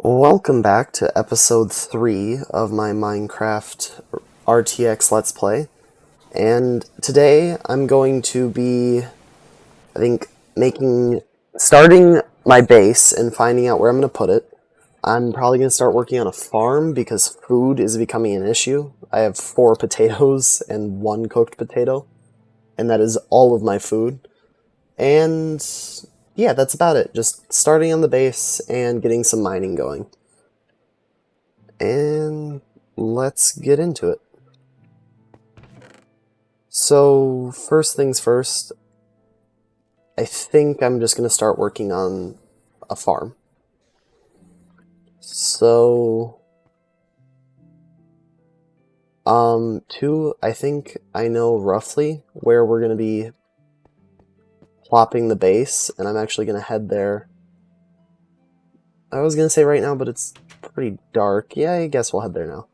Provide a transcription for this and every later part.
Welcome back to episode 3 of my Minecraft RTX Let's Play. And today I'm going to be, starting my base and finding out where I'm going to put it. I'm probably going to start working on a farm because food is becoming an issue. I have 4 potatoes and 1 cooked potato, and that is all of my food. And yeah, that's about it. Just starting on the base and getting some mining going. And let's get into it. So, first things first, I think I'm just going to start working on a farm. So, I think I know roughly where we're going to be plopping the base, and I'm actually going to head there. I was going to say right now, but it's pretty dark. Yeah, I guess we'll head there now.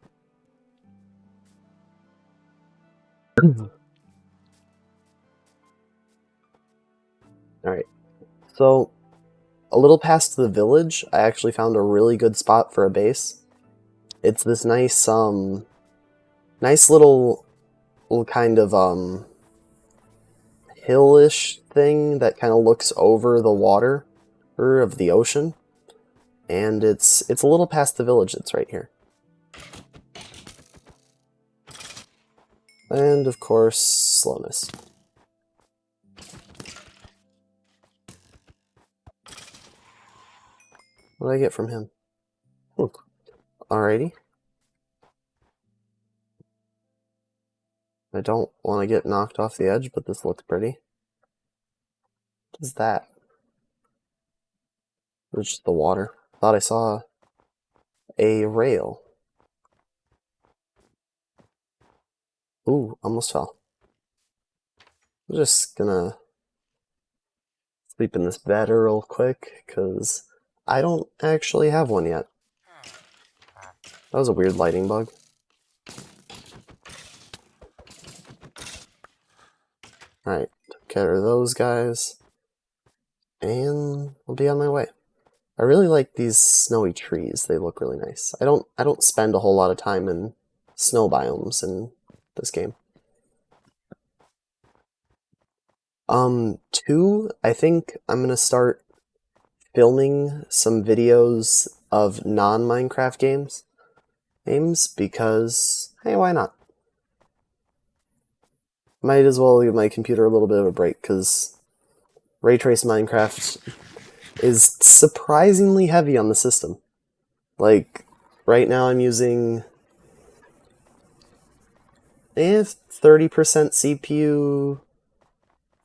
Alright, so a little past the village, I actually found a really good spot for a base. It's this nice, nice little kind of, hillish thing that kind of looks over the water of the ocean. And it's a little past the village that's right here. And, of course, slowness. What did I get from him? Look. Alrighty. I don't want to get knocked off the edge, but this looks pretty. What is that? It's just the water. Thought I saw a rail. Ooh, almost fell. I'm just gonna sleep in this bed real quick, because I don't actually have one yet. That was a weird lighting bug. Alright, took care of those guys. And I'll be on my way. I really like these snowy trees. They look really nice. I don't spend a whole lot of time in snow biomes in this game. 2, I think I'm gonna start filming some videos of non-Minecraft games because, hey, why not? Might as well give my computer a little bit of a break, because Ray Trace Minecraft is surprisingly heavy on the system. Like, right now I'm using 30% CPU,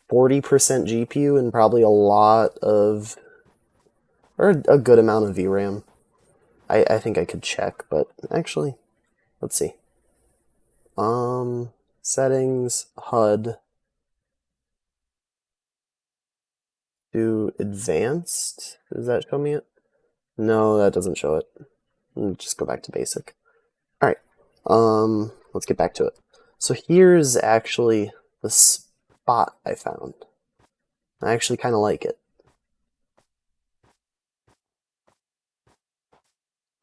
40% GPU, and probably a lot of, or a good amount of VRAM. I think I could check, but actually, let's see. Settings, HUD, do advanced. Does that show me it? No, that doesn't show it. Just go back to basic. Alright, let's get back to it. So here's actually the spot I found. I actually kind of like it.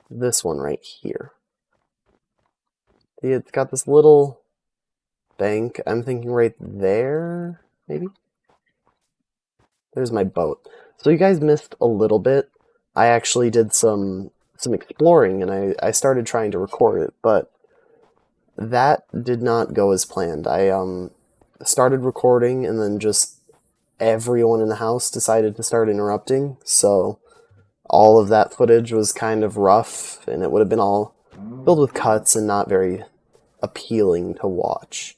This one right here. It's got this little bank. I'm thinking right there, maybe? There's my boat. So you guys missed a little bit. I actually did some exploring, and I started trying to record it, but that did not go as planned. I started recording, and then just everyone in the house decided to start interrupting, so all of that footage was kind of rough, and it would have been all filled with cuts and not very appealing to watch.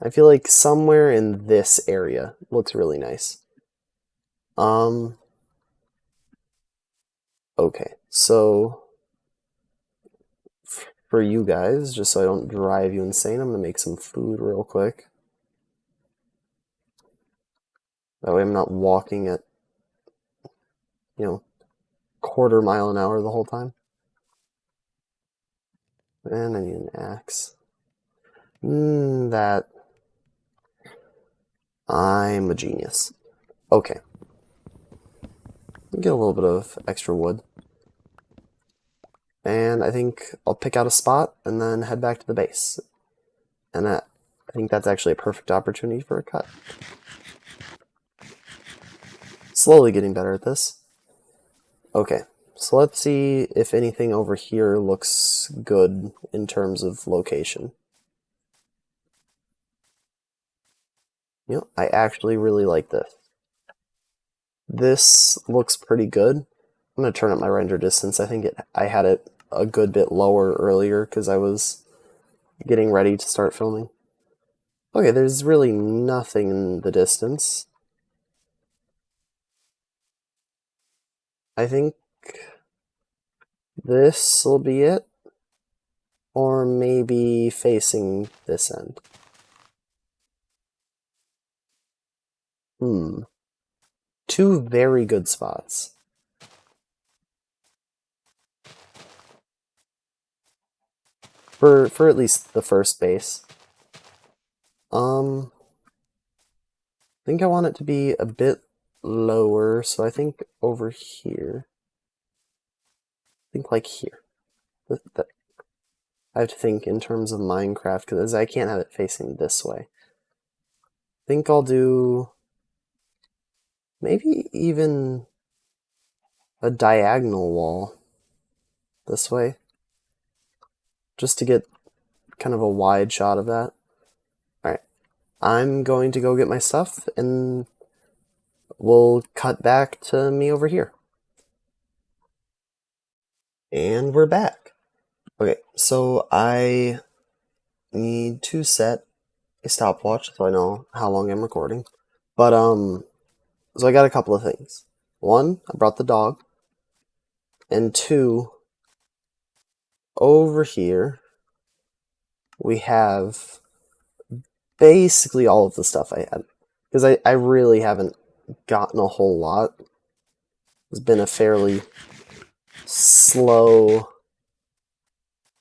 I feel like somewhere in this area looks really nice. Okay, so for you guys, just so I don't drive you insane, I'm gonna make some food real quick. That way I'm not walking at, quarter mile an hour the whole time. And I need an axe. That... I'm a genius. Okay. Get a little bit of extra wood. And I think I'll pick out a spot and then head back to the base. And I think that's actually a perfect opportunity for a cut. Slowly getting better at this. Okay, so let's see if anything over here looks good in terms of location. I actually really like this. This looks pretty good. I'm going to turn up my render distance. I think I had it a good bit lower earlier because I was getting ready to start filming. Okay, there's really nothing in the distance. I think this will be it. Or maybe facing this end. Two very good spots. For at least the first base. I think I want it to be a bit lower, so I think over here. I think like here. I have to think in terms of Minecraft, because I can't have it facing this way. I think I'll do maybe even a diagonal wall this way, just to get kind of a wide shot of that. Alright, I'm going to go get my stuff, and we'll cut back to me over here. And we're back. Okay, so I need to set a stopwatch so I know how long I'm recording. But, so I got a couple of things. One, I brought the dog. And two, over here, we have basically all of the stuff I had. Because I really haven't gotten a whole lot. It's been a fairly slow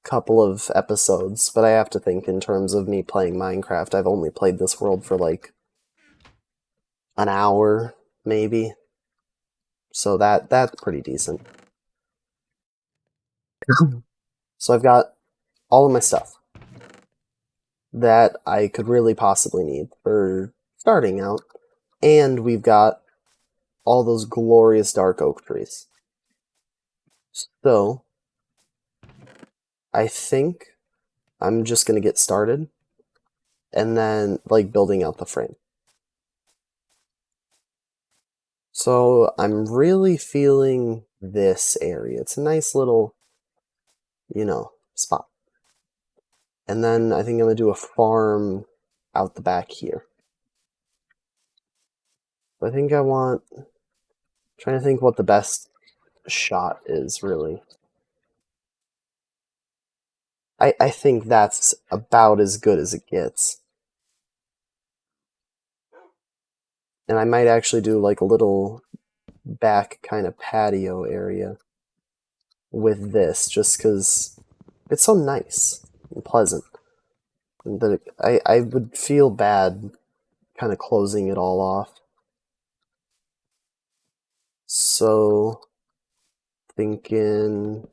couple of episodes, but I have to think in terms of me playing Minecraft. I've only played this world for like an hour, maybe. So that's pretty decent. So I've got all of my stuff that I could really possibly need for starting out. And we've got all those glorious dark oak trees. So I think I'm just going to get started and then like building out the frame. So I'm really feeling this area. It's a nice little, spot. And then I think I'm going to do a farm out the back here. I think I want, trying to think what the best shot is, really. I think that's about as good as it gets. And I might actually do like a little back kind of patio area with this, just because it's so nice and pleasant. And that I would feel bad kind of closing it all off. So, thinking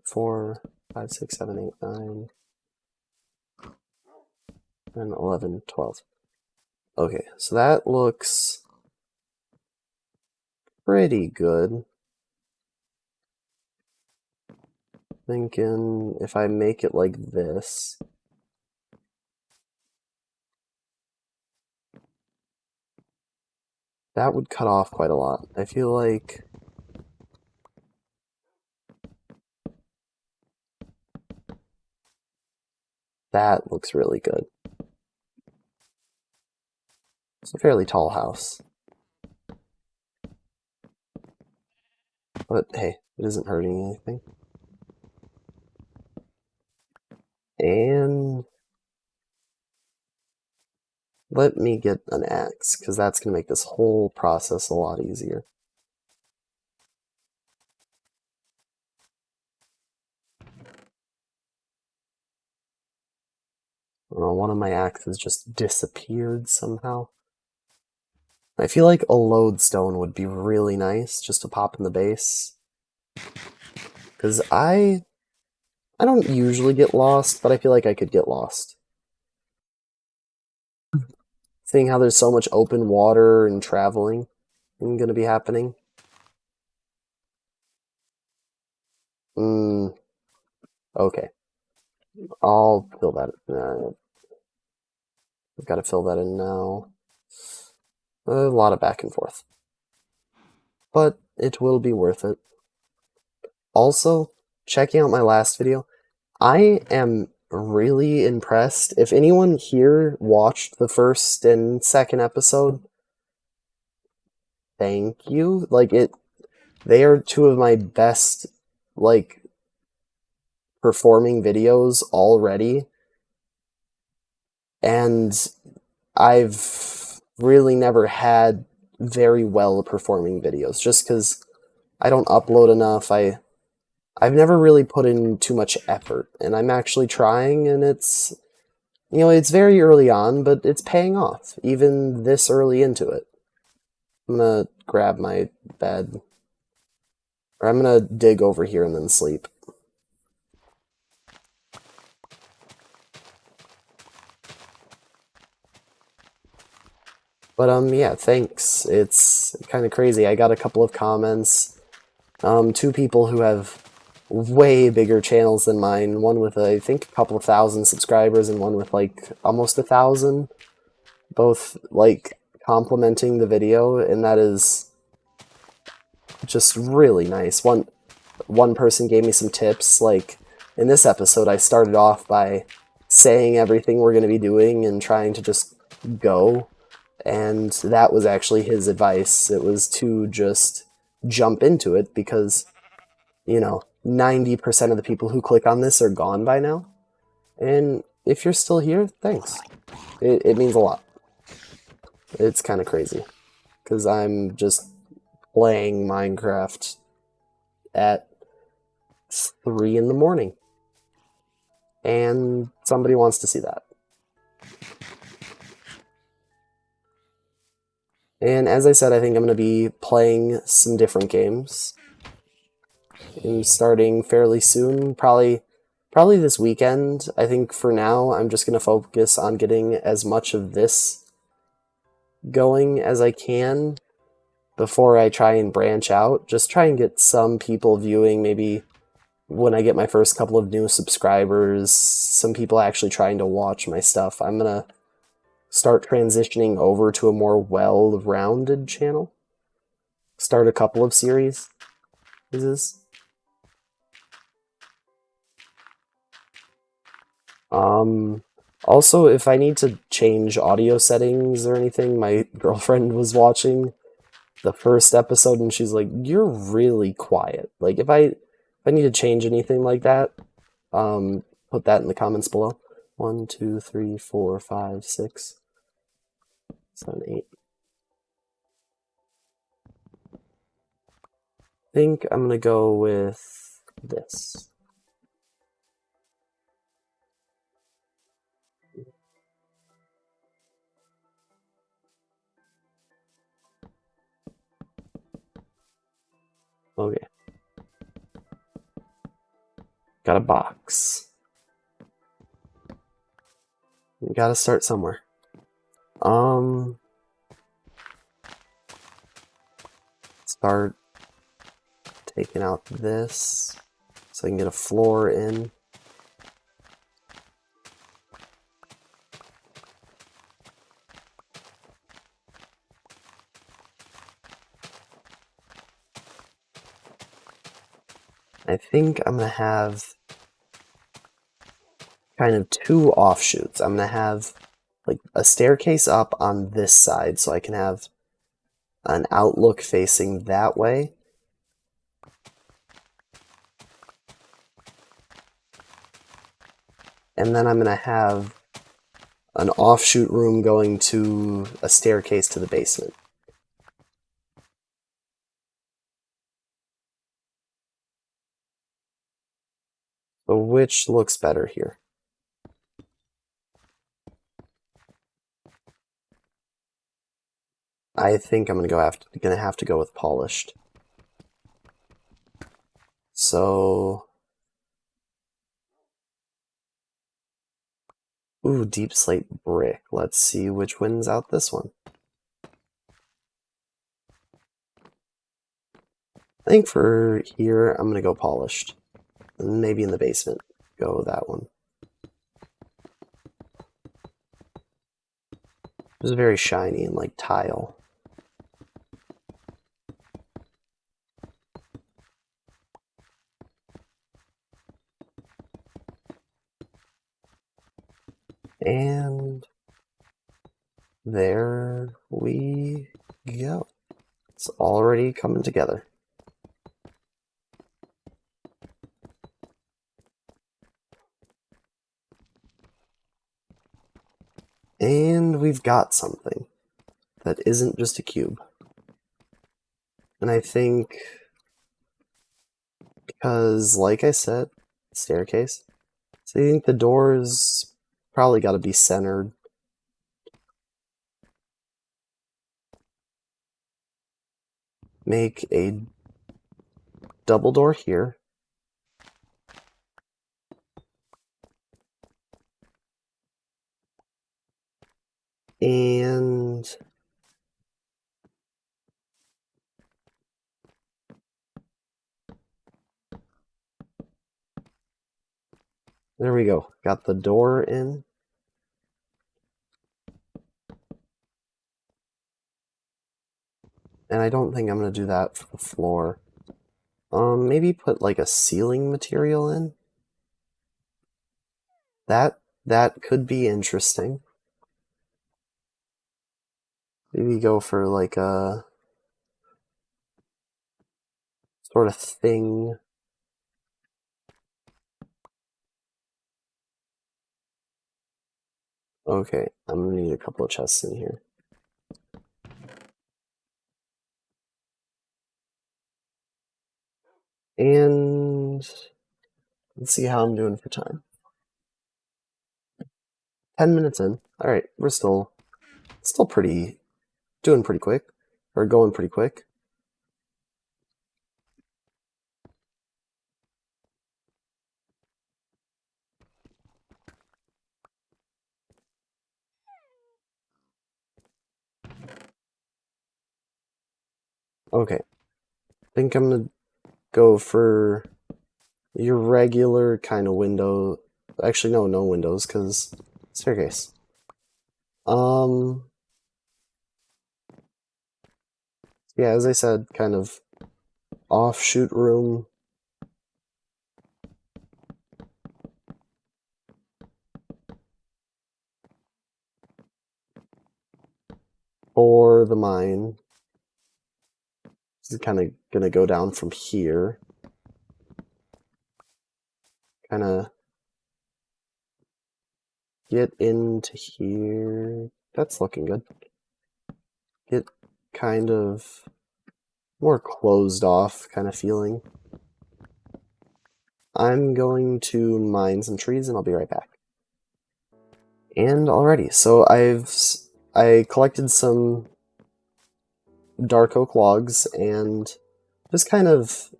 4, 5, 6, 7, 8, 9, and 11, 12. Okay, so that looks pretty good. Thinking if I make it like this, that would cut off quite a lot. I feel like that looks really good. It's a fairly tall house. But hey, it isn't hurting anything. And let me get an axe, because that's going to make this whole process a lot easier. One of my axes just disappeared somehow. I feel like a lodestone would be really nice just to pop in the base. Because I don't usually get lost, but I feel like I could get lost. Seeing how there's so much open water and traveling going to be happening. Okay. I'll fill that. I've got to fill that in now. A lot of back and forth. But it will be worth it. Also, checking out my last video, I am really impressed. If anyone here watched the first and second episode, thank you. Like, they are two of my best, like, performing videos already. And I've really never had very well performing videos just because I don't upload enough. I've never really put in too much effort, and I'm actually trying, and it's, you know, it's very early on, but it's paying off, even this early into it. I'm gonna grab my bed, or I'm gonna dig over here and then sleep. But yeah, thanks. It's kind of crazy. I got a couple of comments. Two people who have way bigger channels than mine. One with, I think, a couple of thousand subscribers, and one with, like, almost 1,000. Both, like, complimenting the video, and that is just really nice. One person gave me some tips. Like, in this episode, I started off by saying everything we're going to be doing and trying to just go. And that was actually his advice. It was to just jump into it because, you know, 90% of the people who click on this are gone by now. And if you're still here, thanks. It means a lot. It's kind of crazy because I'm just playing Minecraft at 3 in the morning. And somebody wants to see that. And as I said, I think I'm going to be playing some different games. And starting fairly soon, probably this weekend. I think for now, I'm just going to focus on getting as much of this going as I can before I try and branch out. Just try and get some people viewing, maybe when I get my first couple of new subscribers, some people actually trying to watch my stuff. I'm going to start transitioning over to a more well-rounded channel. Start a couple of series. Also, if I need to change audio settings or anything, my girlfriend was watching the first episode and she's like, "You're really quiet." Like, if I need to change anything like that, put that in the comments below. 1, 2, 3, 4, 5, 6, 7, 8. I think I'm gonna go with this. Okay. Got a box. You gotta start somewhere. Start taking out this so I can get a floor in. I think I'm gonna have kind of two offshoots. I'm gonna have like a staircase up on this side so I can have an outlook facing that way. And then I'm gonna have an offshoot room going to a staircase to the basement. So which looks better here? I think I'm gonna have to go with polished. So, ooh, deep slate brick. Let's see which wins out this one. I think for here, I'm gonna go polished. And maybe in the basement, go that one. It's very shiny and like tile. And there we go. It's already coming together. And we've got something that isn't just a cube. And I think, because like I said, staircase, so I think the doors probably got to be centered. Make a double door here. And there we go. Got the door in. And I don't think I'm going to do that for the floor. Maybe put like a ceiling material in. That could be interesting. Maybe go for like a sort of thing. Okay, I'm gonna need a couple of chests in here. And let's see how I'm doing for time. 10 minutes in. Alright, we're still doing pretty quick. Or going pretty quick. Okay. I think I'm gonna go for your regular kind of window. Actually, no windows, because staircase. Yeah, as I said, kind of offshoot room. For the mine. This is kind of gonna go down from here. Kind of get into here. That's looking good. Get kind of more closed off kind of feeling. I'm going to mine some trees and I'll be right back. And alrighty, so I collected some dark oak logs and just kind of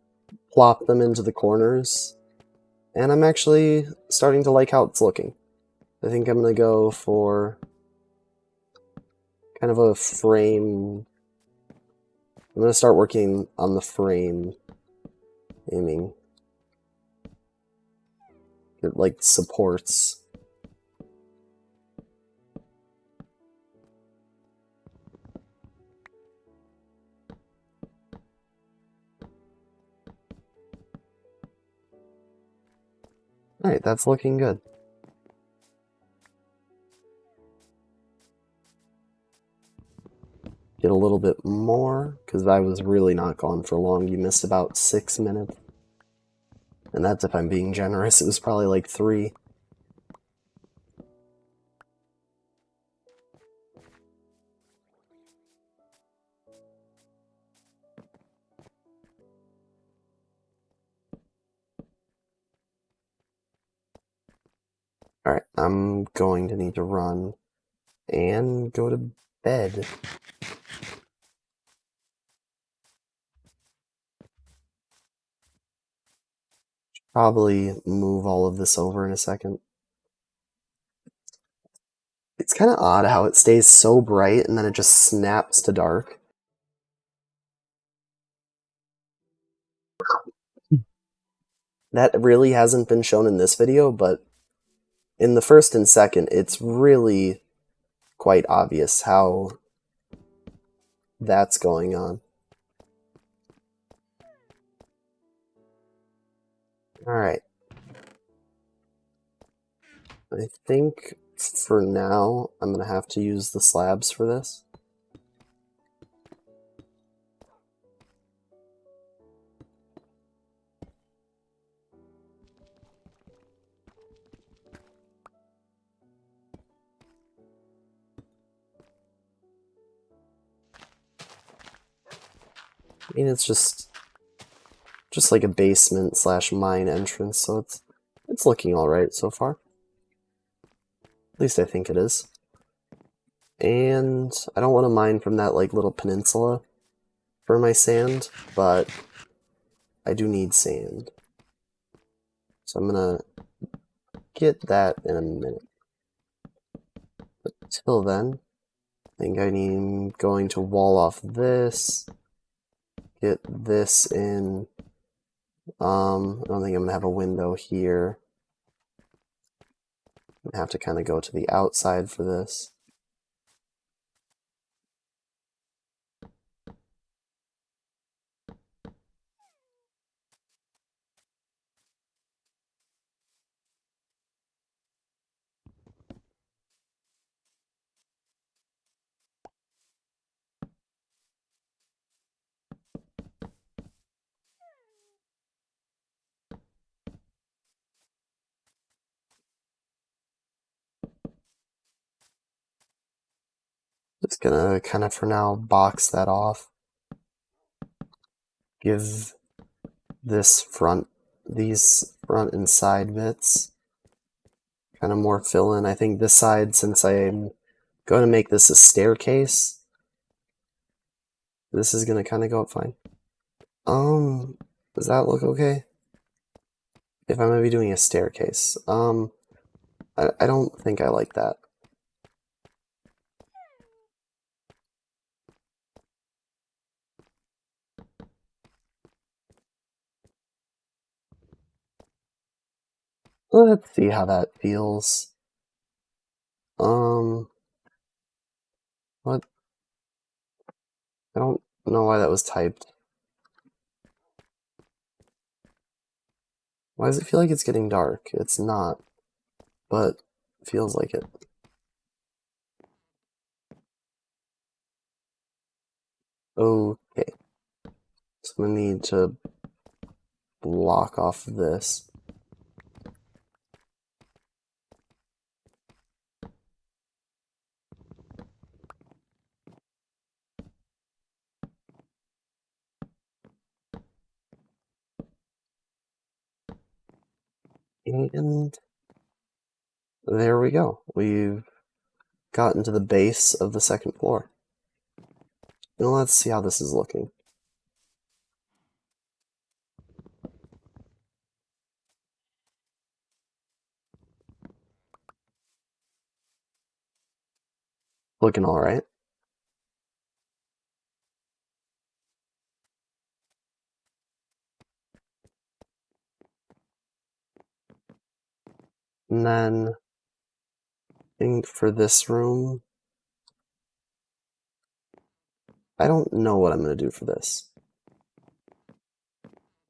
plop them into the corners. And I'm actually starting to like how it's looking. I think I'm gonna go for kind of a frame. I'm gonna start working on the frame aiming. It like supports. Alright, that's looking good. Get a little bit more, because I was really not gone for long. You missed about 6 minutes. And that's if I'm being generous. It was probably like 3. Alright, I'm going to need to run and go to bed. Probably move all of this over in a second. It's kind of odd how it stays so bright and then it just snaps to dark. That really hasn't been shown in this video, but in the first and second, it's really quite obvious how that's going on. Alright. I think for now, I'm going to have to use the slabs for this. I mean, it's just like a basement slash mine entrance, so it's looking alright so far. At least I think it is. And I don't want to mine from that like little peninsula for my sand, but I do need sand. So I'm gonna get that in a minute. But till then, I think I'm going to wall off this, get this in. I don't think I'm gonna have a window here. I have to kind of go to the outside for this. Just gonna kind of for now box that off. Give these front and side bits kind of more fill in. I think this side, since I'm going to make this a staircase, this is going to kind of go up fine. Does that look okay? If I'm going to be doing a staircase. I don't think I like that. Let's see how that feels. What? I don't know why that was typed. Why does it feel like it's getting dark? It's not, but it feels like it. Okay. So I'm gonna need to block off this. And there we go. We've gotten to the base of the second floor. Now let's see how this is looking. Looking alright. And then I think for this room, I don't know what I'm going to do for this.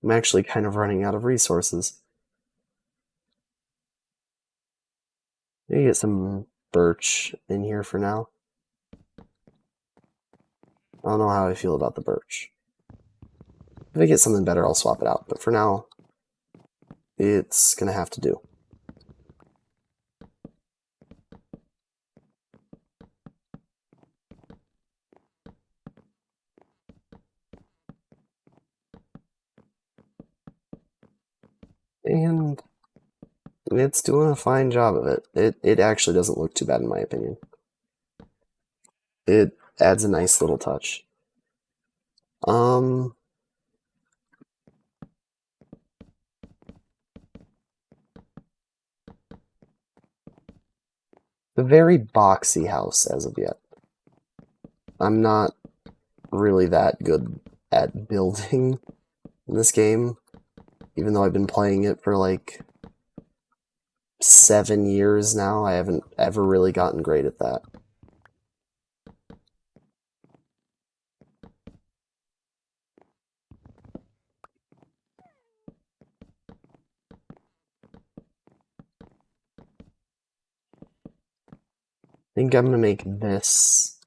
I'm actually kind of running out of resources. Maybe get some birch in here for now. I don't know how I feel about the birch. If I get something better, I'll swap it out. But for now, it's going to have to do. And it's doing a fine job of it. It actually doesn't look too bad in my opinion. It adds a nice little touch. a very boxy house as of yet. I'm not really that good at building in this game, even though I've been playing it for like 7 years now. I haven't ever really gotten great at that. I think I'm gonna make this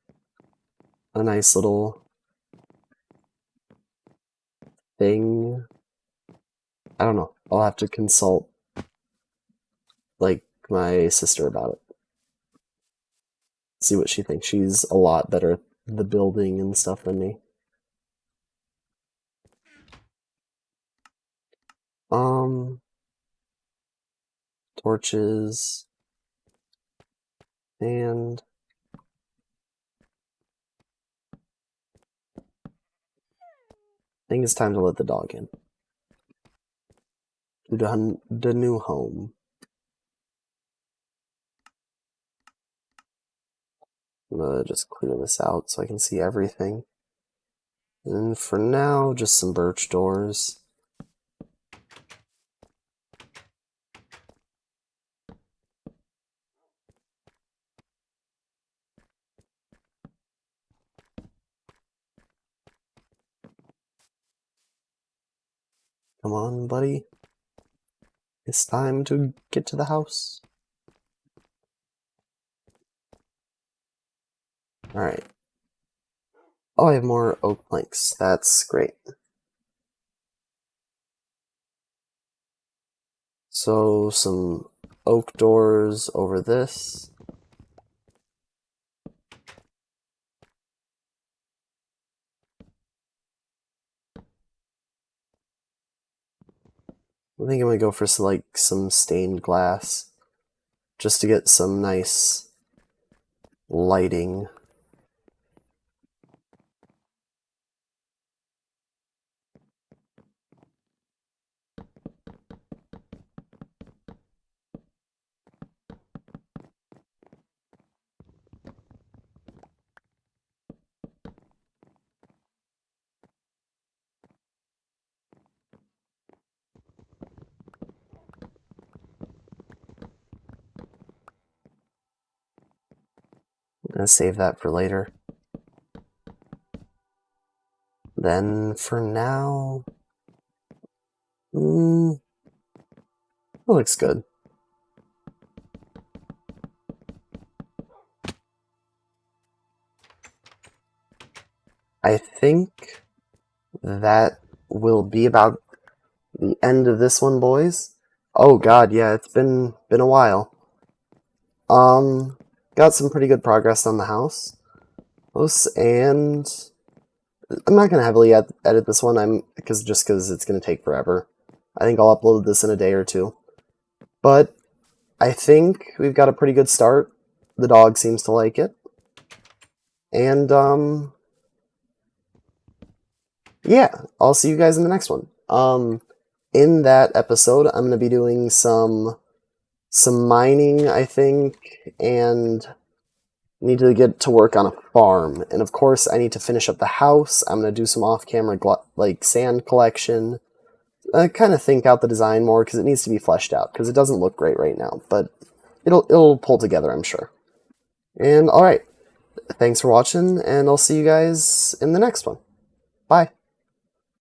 a nice little thing. I don't know. I'll have to consult like my sister about it. See what she thinks. She's a lot better at the building and stuff than me. Torches and I think it's time to let the dog in. To the new home. I'm gonna just clear this out so I can see everything. And for now, just some birch doors. Come on, buddy. It's time to get to the house. Alright. Oh, I have more oak planks. That's great. So, some oak doors over this. I think I'm gonna go for some stained glass, just to get some nice lighting. I'm gonna save that for later. Then for now, it looks good. I think that will be about the end of this one, boys. Oh god, yeah, it's been a while. Got some pretty good progress on the house. And I'm not gonna heavily edit this one. Because it's gonna take forever. I think I'll upload this in a day or two. But I think we've got a pretty good start. The dog seems to like it. And yeah, I'll see you guys in the next one. In that episode, I'm gonna be doing some mining, I think, and need to get to work on a farm. And of course, I need to finish up the house. I'm going to do some off-camera sand collection. Kind of think out the design more because it needs to be fleshed out because it doesn't look great right now, but it'll pull together, I'm sure. And all right, thanks for watching, and I'll see you guys in the next one. Bye.